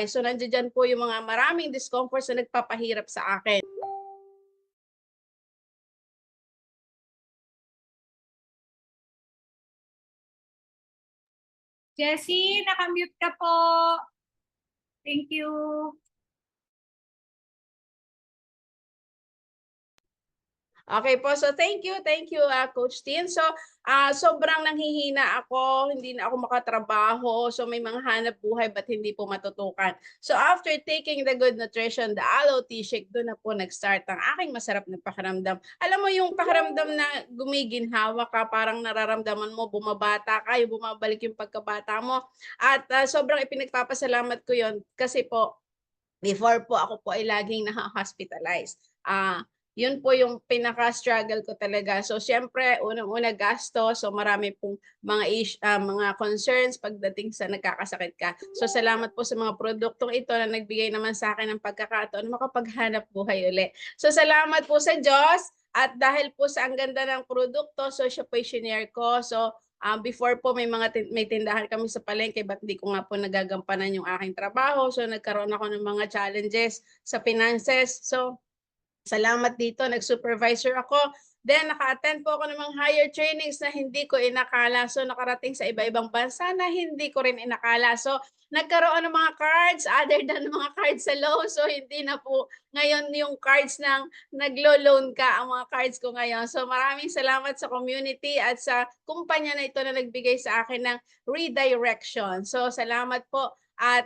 So nandiyan po yung mga maraming discomforts na nagpapahirap sa akin. Jessie, nakamute ka po. Thank you. Okay po, so thank you, Coach Tin. So, sobrang nanghihina ako, hindi na ako makatrabaho, so may mga hanap buhay ba't hindi po matutukan. So after taking the good nutrition, the aloe tea shake, doon na po nag-start ang aking masarap na pakiramdam. Alam mo yung pakiramdam na gumiginhawa ka, parang nararamdaman mo, bumabata ka, yung bumabalik yung pagkabata mo. At sobrang ipinagpapasalamat ko yon kasi po, before po ako po ay laging naha-hospitalize. Yun po yung pinaka-struggle ko talaga. So siyempre, unang-una gasto, so marami pong mga concerns pagdating sa nagkakasakit ka. So salamat po sa mga produktong ito na nagbigay naman sa akin ng pagkakataon na makapaghanap buhay uli. So salamat po sa Diyos at dahil po sa ang ganda ng produkto, so siya po i-share ko. So before po may tindahan kami sa palengke, ba't hindi ko nga po nagagampanan yung aking trabaho. So nagkaroon ako ng mga challenges sa finances. So salamat dito, nag-supervisor ako. Then naka-attend po ako ng mga higher trainings na hindi ko inakala. So nakarating sa iba-ibang bansa na hindi ko rin inakala. So nagkaroon ng mga cards other than mga cards sa loan. So hindi na po ngayon yung cards ng naglo-loan ka ang mga cards ko ngayon. So maraming salamat sa community at sa kumpanya na ito na nagbigay sa akin ng redirection. So salamat po. At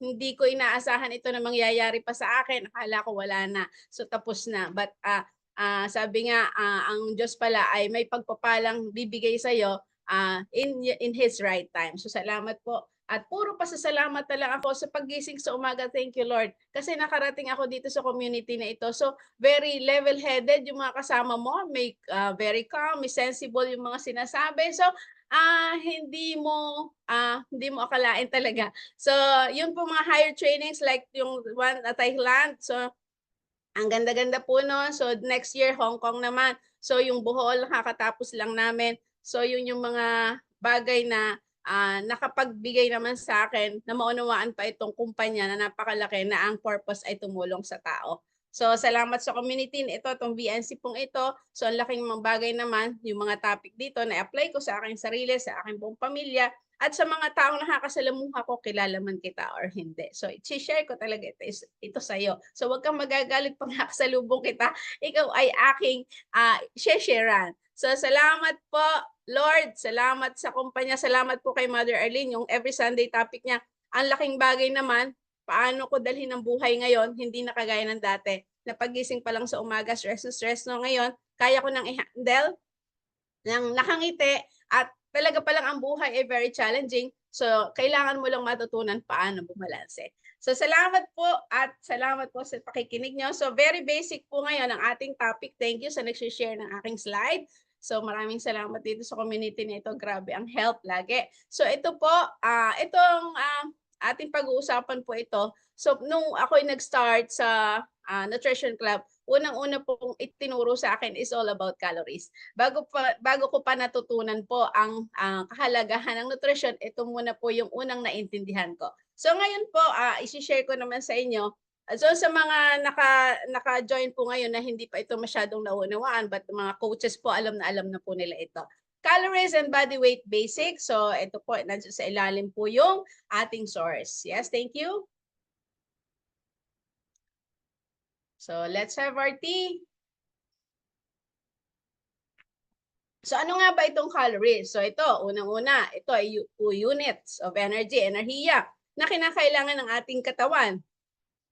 hindi ko inaasahan ito na mangyayari pa sa akin. Akala ko wala na. So tapos na. But sabi nga, ang Diyos pala ay may pagpapalang bibigay sa'yo in His right time. So salamat po. At puro pasasalamat na lang ako sa paggising sa umaga. Thank you, Lord. Kasi nakarating ako dito sa community na ito. So very level-headed yung mga kasama mo. May very calm, may sensible yung mga sinasabi. So hindi mo akalain talaga. So, yun po mga higher trainings like yung one at Thailand. So, ang ganda-ganda po nun. So, next year, Hong Kong naman. So, yung Bohol, nakakatapos lang namin. So, yun yung mga bagay na nakapagbigay naman sa akin na maunawaan pa itong kumpanya na napakalaki na ang purpose ay tumulong sa tao. So, salamat sa community na ito, itong VNC pong ito. So, ang laking mga bagay naman, yung mga topic dito na apply ko sa aking sarili, sa aking buong pamilya, at sa mga taong nakakasalamuha ko, kilala man kita or hindi. So, i-share ko talaga ito sa'yo. So, huwag kang magagalit pag nakasalubong kita. Ikaw ay aking sharean. So, salamat po, Lord. Salamat sa kumpanya. Salamat po kay Mother Arlene. Yung every Sunday topic niya. Ang laking bagay naman, paano ko dalhin ang buhay ngayon, hindi na kagaya ng dati. Napagising pa lang sa umaga, stress no ngayon, kaya ko nang i-handle ng nakangiti at talaga palang ang buhay ay very challenging. So, kailangan mo lang matutunan paano bumalanse. So, salamat po at salamat po sa pakikinig nyo. So, very basic po ngayon ang ating topic. Thank you sa nag-share ng aking slide. So, maraming salamat dito sa community na ito. Grabe ang help lagi. So, ito po, ating pag-uusapan po ito. So, nung ako'y nag-start sa Nutrition Club, unang-una pong itinuro sa akin is all about calories. Bago ko pa natutunan po ang kahalagahan ng nutrisyon, ito muna po yung unang naintindihan ko. So ngayon po, i-share ko naman sa inyo. So sa mga naka-join po ngayon na hindi pa ito masyadong naunawaan, but mga coaches po alam na po nila ito. Calories and body weight basics. So ito po, nandiyan sa ilalim po yung ating source. Yes, thank you. So let's have our tea. So ano nga ba itong calories? So ito, unang-una, ito ay 2 units of energy, enerhiya, na kinakailangan ng ating katawan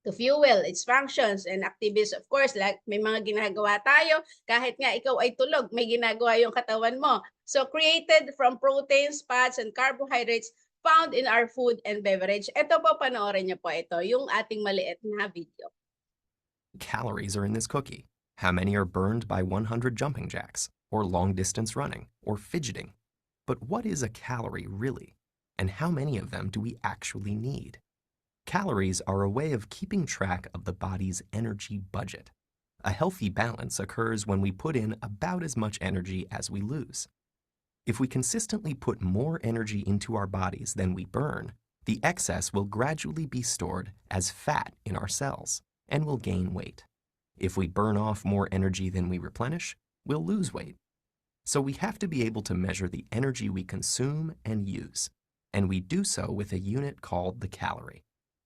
to fuel its functions and activities. Of course, like may mga ginagawa tayo, kahit nga ikaw ay tulog, may ginagawa yung katawan mo. So created from proteins, fats, and carbohydrates found in our food and beverage. Ito po, panoorin niyo po ito, yung ating maliit na video. Calories are in this cookie. How many are burned by 100 jumping jacks, or long distance running, or fidgeting? But what is a calorie really? And how many of them do we actually need? Calories are a way of keeping track of the body's energy budget. A healthy balance occurs when we put in about as much energy as we lose. If we consistently put more energy into our bodies than we burn, The excess will gradually be stored as fat in our cells and will gain weight. If we burn off more energy than we replenish, we'll lose weight. So we have to be able to measure the energy we consume and use, and we do so with a unit called the calorie.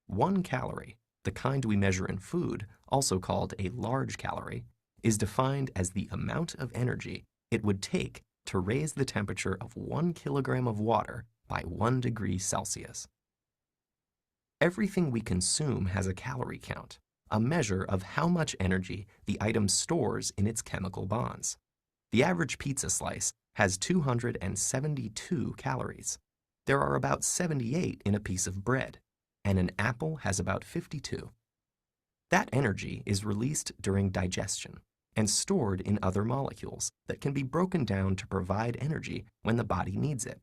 1 calorie, the kind we measure in food, also called a large calorie, is defined as the amount of energy it would take to raise the temperature of 1 kilogram of water by 1 degree Celsius. Everything we consume has a calorie count, a measure of how much energy the item stores in its chemical bonds. The average pizza slice has 272 calories. There are about 78 in a piece of bread, and an apple has about 52. That energy is released during digestion and stored in other molecules that can be broken down to provide energy when the body needs it.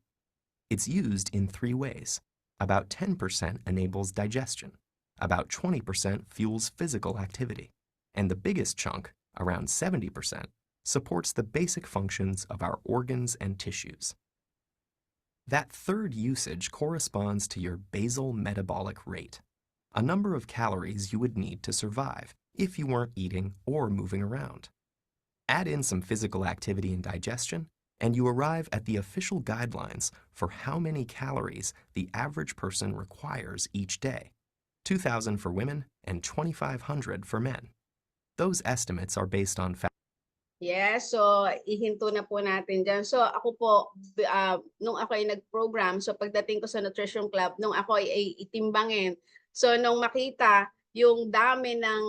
It's used in 3 ways. About 10% enables digestion, about 20% fuels physical activity, and the biggest chunk, around 70%, supports the basic functions of our organs and tissues. That third usage corresponds to your basal metabolic rate, a number of calories you would need to survive if you weren't eating or moving around. Add in some physical activity and digestion, and you arrive at the official guidelines for how many calories the average person requires each day, 2,000 for women and 2,500 for men. Those estimates are based on Yes, so ihinto na po natin dyan. So ako po, nung ako ay nag-program, so pagdating ko sa Nutrition Club, nung ako ay itimbangin, so nung makita yung dami ng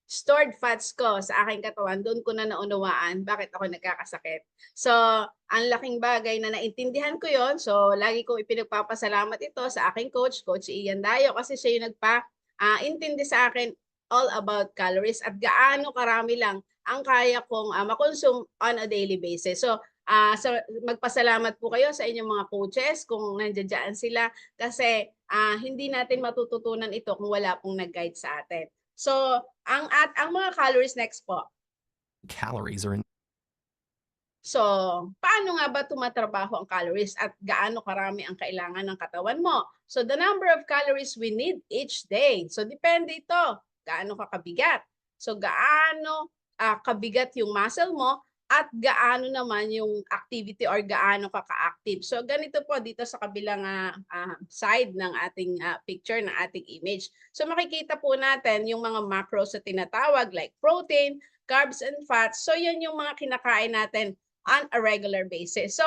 stored fats ko sa aking katawan, doon ko na naunawaan bakit ako nagkakasakit. So ang laking bagay na naintindihan ko yon. So lagi kong ipinagpapasalamat ito sa aking coach, Coach Ian Dayo, kasi siya yung intindi sa akin all about calories at gaano karami lang ang kaya kong makonsume on a daily basis. So, magpasalamat po kayo sa inyong mga coaches kung nandiyan sila kasi hindi natin matututunan ito kung wala pong nag-guide sa atin. So, ang mga calories next po. calories are in So, paano nga ba tumatrabaho ang calories at gaano karami ang kailangan ng katawan mo? So, the number of calories we need each day. So, depende ito. Gaano ka kabigat? So, gaano kabigat yung muscle mo at gaano naman yung activity or gaano ka ka-active. So, ganito po dito sa kabilang side ng ating picture, ng ating image. So, makikita po natin yung mga macros na tinatawag like protein, carbs, and fats. So, yan yung mga kinakain natin on a regular basis. So,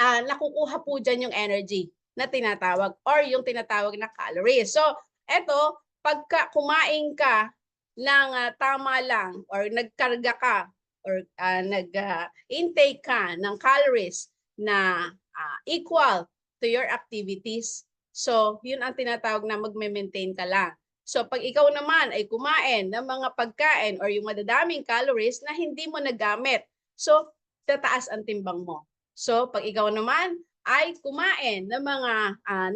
nakukuha po dyan yung energy na tinatawag or yung tinatawag na calories. So, eto, pagka kumain ka ng tama lang or nagkarga ka or nag-intake ka ng calories na equal to your activities, so yun ang tinatawag na magme-maintain ka lang. So pag ikaw naman ay kumain ng mga pagkain or yung madadaming calories na hindi mo nagamit, so tataas ang timbang mo. So pag ikaw naman ay kumain ng mga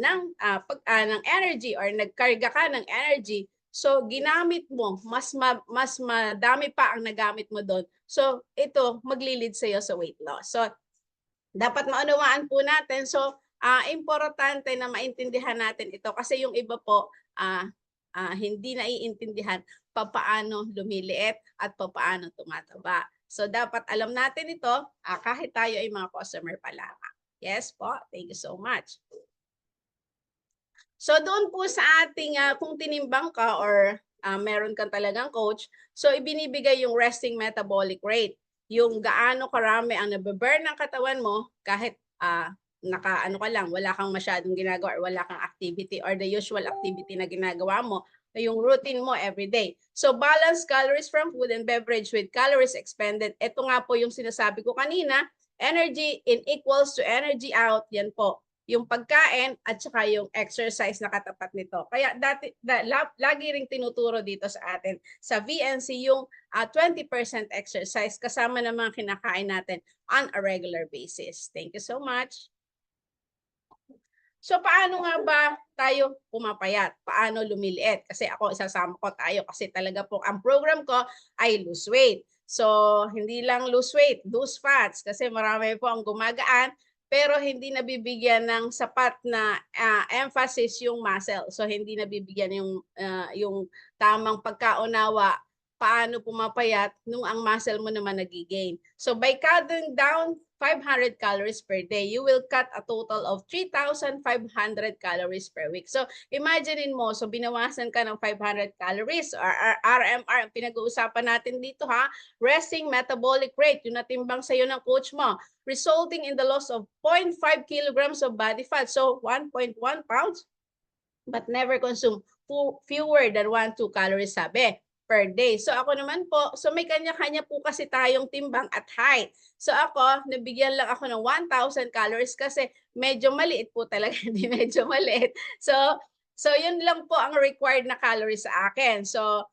ng energy or nagkarga ka ng energy, so ginamit mo, mas madami pa ang nagamit mo doon. So ito maglilid sa iyo sa weight loss. So dapat maunawaan po natin. So importante na maintindihan natin ito kasi yung iba po hindi naiintindihan papaano lumiliit at papaano tumataba. So dapat alam natin ito kahit tayo ay mga customer pa lamang. Yes po, thank you so much. So doon po sa ating kung tinimbang ka or meron kang talagang coach, so ibinibigay yung resting metabolic rate. Yung gaano karami ang nabe-burn ng katawan mo kahit ka lang, wala kang masyadong ginagawa or wala kang activity or the usual activity na ginagawa mo, yung routine mo everyday. So balance calories from food and beverage with calories expended. Ito nga po yung sinasabi ko kanina, energy in equals to energy out, yan po. Yung pagkain at saka yung exercise na katapat nito. Kaya lagi ring tinuturo dito sa atin sa VNC yung 20% exercise kasama ng mga kinakain natin on a regular basis. Thank you so much. So paano nga ba tayo pumapayat? Paano lumiliit? Kasi ako isasama ko tayo kasi talaga po ang program ko ay lose weight. So hindi lang lose weight, lose fats kasi marami po ang gumagaan pero hindi nabibigyan ng sapat na emphasis yung muscle. So hindi nabibigyan yung tamang pagkaunawa paano pumapayat nung ang muscle mo naman nagigain. So by cutting down 500 calories per day, you will cut a total of 3,500 calories per week. So imaginein mo, so binawasan ka ng 500 calories or RMR, ang pinag-uusapan natin dito ha, resting metabolic rate, yung natimbang sa'yo ng coach mo, resulting in the loss of 0.5 kilograms of body fat. So 1.1 pounds, but never consume fewer than 1-2 calories sabi per day. So ako naman po, so may kanya-kanya po kasi tayong timbang at height. So ako, nabigyan lang ako ng 1,000 calories kasi medyo maliit po talaga, hindi medyo maliit. So yun lang po ang required na calories sa akin. So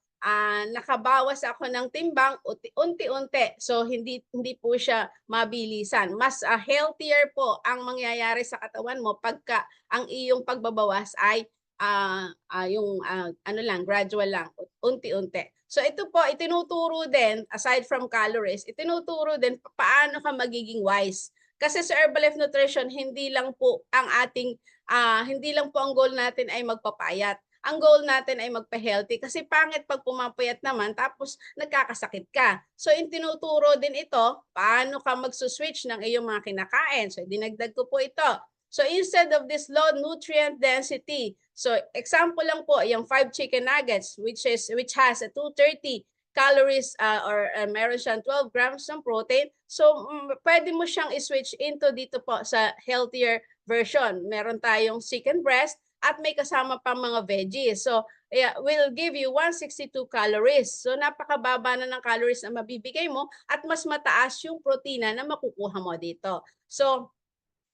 nakabawas ako ng timbang unti-unti. So hindi po siya mabilisan. Mas healthier po ang mangyayari sa katawan mo pagka ang iyong pagbabawas ay ano lang, gradual lang, unti-unti. So ito po, itinuturo din, aside from calories, itinuturo din paano ka magiging wise. Kasi sa Herbalife Nutrition, hindi lang po ang goal natin ay magpapayat. Ang goal natin ay magpa-healthy kasi pangit pag pumapayat naman tapos nagkakasakit ka. So tinuturo din ito, paano ka magsuswitch ng iyong mga kinakain. So dinagdag ko po ito. So instead of this low nutrient density, so example lang po, yung 5 chicken nuggets which has a 230 calories or meron siyang 12 grams ng protein. So pwede mo siyang i-switch into dito po sa healthier version. Meron tayong chicken breast at may kasama pang mga veggies. So will give you 162 calories. So napakababa na ng calories na mabibigay mo at mas mataas yung protina na makukuha mo dito. So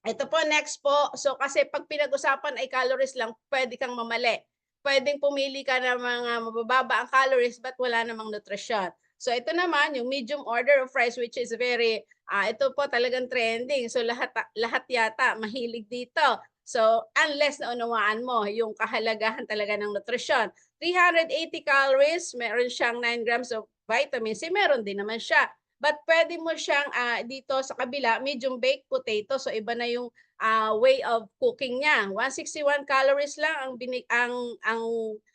ito po, next po. So kasi pag pinag-usapan ay calories lang, pwede kang mamali. Pwedeng pumili ka ng mga mabababa ang calories but wala namang nutrisyon. So ito naman, yung medium order of fries which is ito po talagang trending. So lahat yata mahilig dito. So unless naunawaan mo yung kahalagahan talaga ng nutrisyon. 380 calories, meron siyang 9 grams of vitamin C, meron din naman siya. But pwede mo siyang dito sa kabila, medium baked potato. So iba na yung way of cooking niya. 161 calories lang ang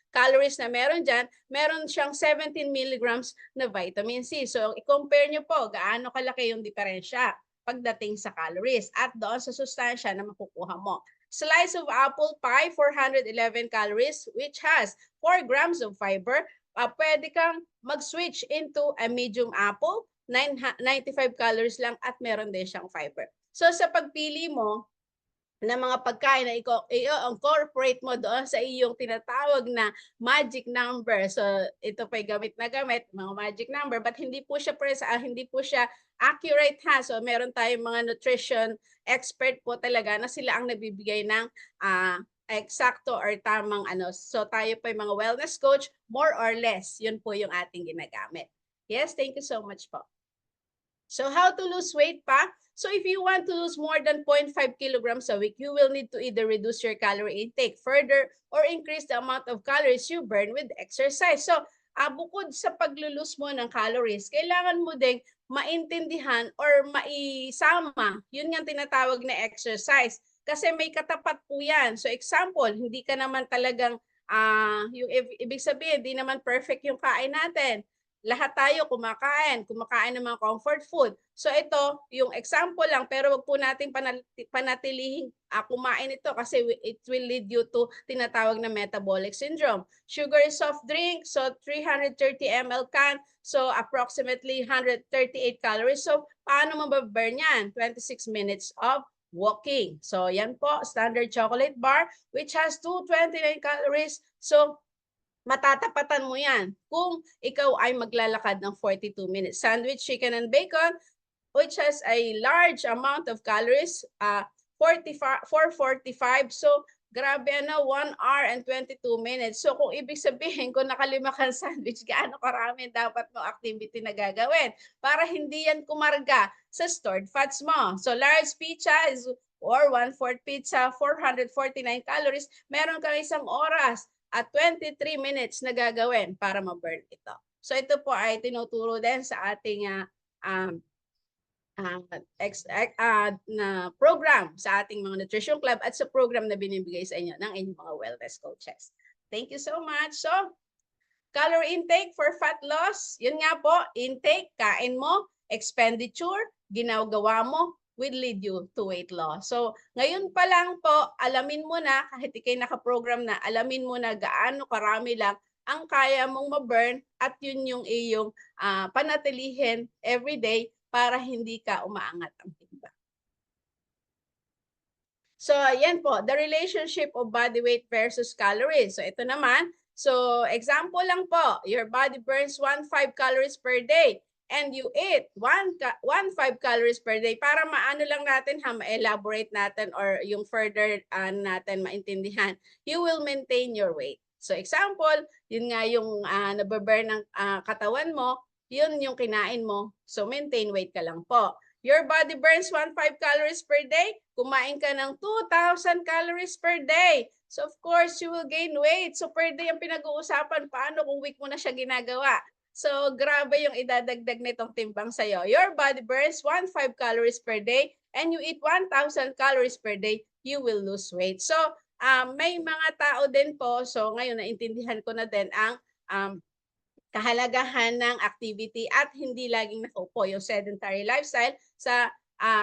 calories na meron diyan. Meron siyang 17 milligrams na vitamin C. So i-compare niyo po gaano kalaki yung diferensya pagdating sa calories at doon sa sustansya na makukuha mo. Slice of apple pie, 411 calories, which has 4 grams of fiber. Pwede kang mag-switch into a medium apple, 95 calories lang at meron din siyang fiber. So sa pagpili mo ng mga pagkain na i-incorporate mo doon sa iyong tinatawag na magic number. So ito pa gamit na gamit, mga magic number, but hindi po siya accurate ha. So meron tayong mga nutrition expert po talaga na sila ang nagbibigay ng eksakto or tamang ano. So tayo pa yung mga wellness coach, more or less, yun po yung ating ginagamit. Yes, thank you so much po. So how to lose weight pa? So if you want to lose more than 0.5 kilograms a week, you will need to either reduce your calorie intake further or increase the amount of calories you burn with exercise. So bukod sa paglulus mo ng calories, kailangan mo ding maintindihan or maisama yun yung tinatawag na exercise. Kasi may katapat po yan. So example, hindi ka naman talagang, yung ibig sabihin, hindi naman perfect yung kain natin. Lahat tayo kumakain ng mga comfort food. So ito, yung example lang, pero wag po natin panatilihing kumain ito kasi it will lead you to tinatawag na metabolic syndrome. Sugar soft drink, so 330 ml can, so approximately 138 calories. So paano mababurn yan? 26 minutes of walking. So yan po, standard chocolate bar which has 229 calories. So matatapatan mo yan kung ikaw ay maglalakad ng 42 minutes. Sandwich, chicken and bacon, which has a large amount of calories, 445. So, grabe 1 hour and 22 minutes. So, kung ibig sabihin, kung nakalima kang sandwich, gaano karami dapat mo activity na gagawin para hindi yan kumarga sa stored fats mo. So, large pizza is or 1/4 pizza, 449 calories. Meron kang 1 oras at 23 minutes na gagawin para ma-burn ito. So ito po ay tinuturo din sa ating na program sa ating mga nutrition club at sa program na binibigay sa inyo ng inyong mga wellness coaches. Thank you so much. So, calorie intake for fat loss, yun nga po, intake, kain mo, expenditure, ginagawa mo, will lead you to weight loss. So, ngayon pa lang po, alamin mo na, kahit ikay nakaprogram na, alamin mo na gaano karami lang ang kaya mong ma-burn at yun yung iyong panatilihin everyday para hindi ka umaangat ang timbang. So, yan po, the relationship of body weight versus calories. So, ito naman, so example lang po, your body burns 1.5 calories per day and you eat 1.5 calories per day para maano lang natin ma-elaborate natin or yung further natin maintindihan, you will maintain your weight. So, example, yun nga yung nababurn ng katawan mo, yun yung kinain mo. So, maintain weight ka lang po. Your body burns 1.5 calories per day. Kumain ka ng 2,000 calories per day. So, of course, you will gain weight. So, per day ang pinag-uusapan, paano kung week mo na siya ginagawa? So, grabe yung idadagdag nitong timbang sa'yo. Your body burns 1.5 calories per day and you eat 1,000 calories per day, you will lose weight. So, may mga tao din po, so ngayon naintindihan ko na din ang kahalagahan ng activity at hindi laging nakaupo, yung sedentary lifestyle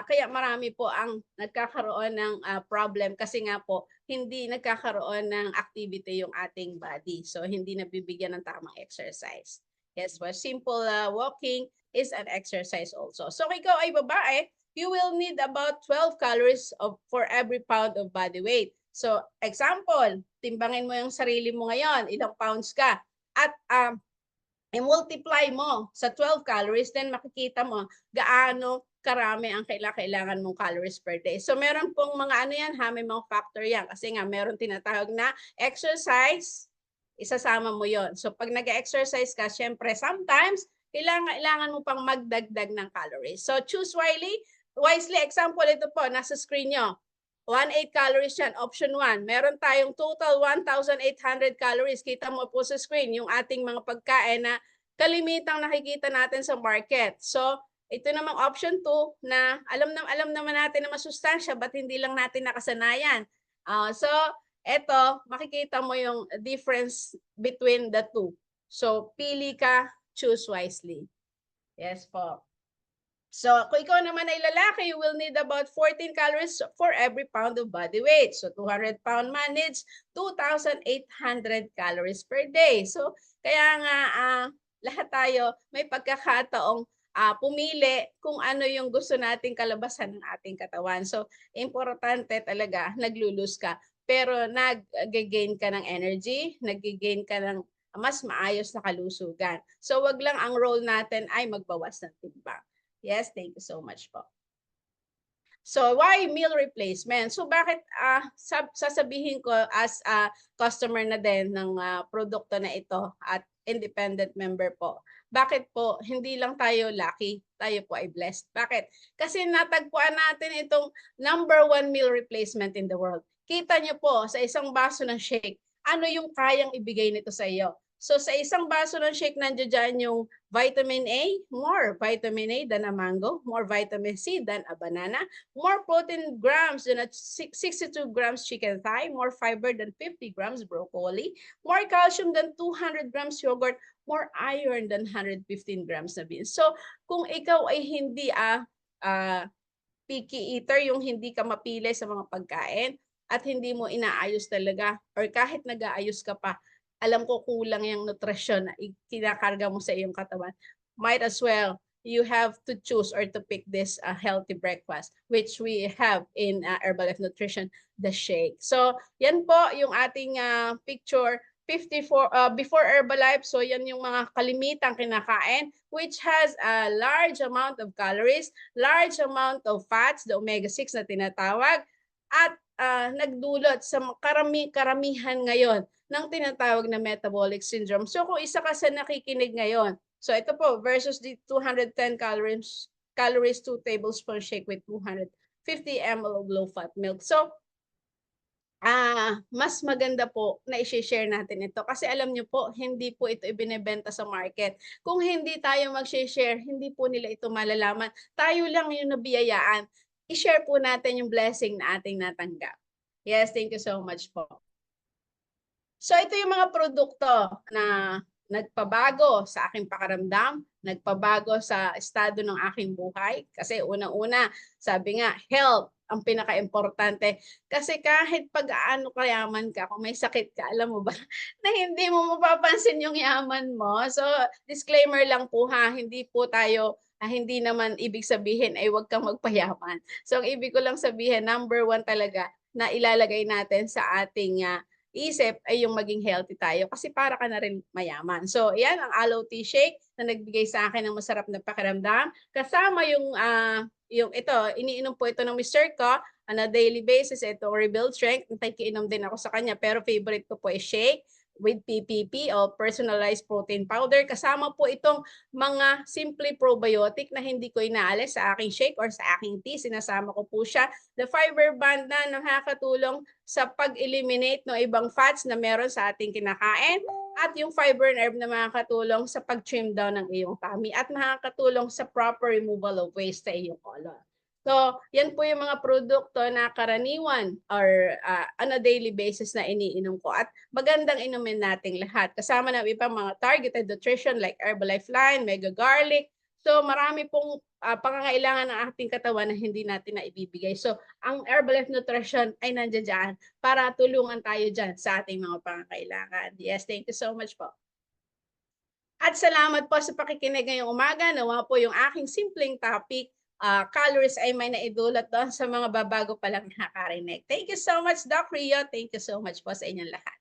kaya marami po ang nagkakaroon ng problem kasi nga po hindi nagkakaroon ng activity yung ating body. So hindi nabibigyan ng tamang exercise. Yes, well, simple walking is an exercise also. So kung ikaw ay babae, you will need about 12 calories for every pound of body weight. So example, timbangin mo yung sarili mo ngayon, ilang pounds ka at i-multiply mo sa 12 calories, then makikita mo gaano karami ang kailangan mong calories per day. So meron pong mga may mga factor yan. Kasi nga meron tinatawag na exercise, isasama mo yon. So pag nag-exercise ka, syempre sometimes, kailangan mo pang magdagdag ng calories. So choose wisely. Example, ito po, nasa screen nyo. 1.8 calories yan, option 1. Meron tayong total 1,800 calories. Kita mo po sa screen yung ating mga pagkain na kalimitang nakikita natin sa market. So, ito namang option 2 na alam naman natin na masustansya, but hindi lang natin nakasanayan. So, ito, makikita mo yung difference between the two. So, pili ka, choose wisely. Yes po. So, kung ikaw naman ay lalaki, you will need about 14 calories for every pound of body weight. So, 200-pound man needs 2,800 calories per day. So, kaya nga, lahat tayo may pagkakataong pumili kung ano yung gusto nating kalabasan ng ating katawan. So, importante talaga, naglulus ka. Pero nag-gain ka ng energy, nag-gain ka ng mas maayos na kalusugan. So, wag lang ang role natin ay magbawas ng timbang. Yes, thank you so much po. So, why meal replacement? So, bakit sasabihin ko as a customer na din ng produkto na ito at independent member po? Bakit po hindi lang tayo lucky, tayo po ay blessed? Bakit? Kasi natagpuan natin itong #1 meal replacement in the world. Kita niyo po sa isang baso ng shake, ano yung kayang ibigay nito sa iyo? So sa isang baso ng shake, nandiyan dyan yung vitamin A, more vitamin A than a mango, more vitamin C than a banana, more protein grams than a 62 grams chicken thigh, more fiber than 50 grams broccoli, more calcium than 200 grams yogurt, more iron than 115 grams na beans. So kung ikaw ay hindi picky eater, yung hindi ka mapili sa mga pagkain at hindi mo inaayos talaga or kahit nag-aayos ka pa, alam ko kulang yung nutrisyon na kinakarga mo sa iyong katawan, might as well you have to choose or to pick this healthy breakfast, which we have in Herbalife Nutrition, the shake. So, yan po yung ating picture 54 before Herbalife. So, yan yung mga kalimitang kinakain, which has a large amount of calories, large amount of fats, the omega-6 na tinatawag, at nagdulot sa karamihan ngayon ng tinatawag na metabolic syndrome. So kung isa ka sa nakikinig ngayon, so ito po versus the 210 calories 2 tablespoon shake with 250 ml of low-fat milk. So mas maganda po na i-share natin ito. Kasi alam niyo po, hindi po ito ibinebenta sa market. Kung hindi tayo mag-share, hindi po nila ito malalaman. Tayo lang yung nabiyayaan. I-share po natin yung blessing na ating natanggap. Yes, thank you so much po. So ito yung mga produkto na nagpabago sa aking pakaramdam, nagpabago sa estado ng aking buhay. Kasi unang-una, sabi nga, health ang pinaka-importante. Kasi kahit pag-aano kayaman ka, kung may sakit ka, alam mo ba, na hindi mo mapapansin yung yaman mo. So, disclaimer lang po ha, hindi po tayo, hindi naman ibig sabihin ay huwag kang magpayaman. So, ang ibig ko lang sabihin, number 1 talaga na ilalagay natin sa ating isip ay yung maging healthy tayo kasi para ka na rin mayaman. So, yan ang aloe tea shake na nagbigay sa akin ng masarap na pakiramdam. Kasama yung ito, iniinom po ito ng Mr. ko on a daily basis. Ito, Rebuild Strength. Nakikiinom din ako sa kanya pero favorite ko po ay shake with PPP o personalized protein powder. Kasama po itong mga simple probiotic na hindi ko inaalis sa aking shake or sa aking tea. Sinasama ko po siya. The fiber band na nakakatulong sa pag-eliminate ng ibang fats na meron sa ating kinakain at yung fiber and herb na makakatulong sa pag-trim down ng iyong tummy at makakatulong sa proper removal of waste sa iyong colon. So, yan po yung mga produkto na karaniwan or on a daily basis na iniinom ko at magandang inumin nating lahat. Kasama na ibang mga targeted nutrition like Herbalife Line, Mega Garlic. So, marami pong pangangailangan ng ating katawan na hindi natin na ibibigay. So, ang Herbalife Nutrition ay nandiyan dyan para tulungan tayo dyan sa ating mga pangangailangan. Yes, thank you so much po. At salamat po sa pakikinig ngayong umaga. Nawa po yung aking simpleng topic, calories ay may naidulot doon sa mga babago pa lang nakakarinig. Thank you so much, Doc Rio. Thank you so much po sa inyong lahat.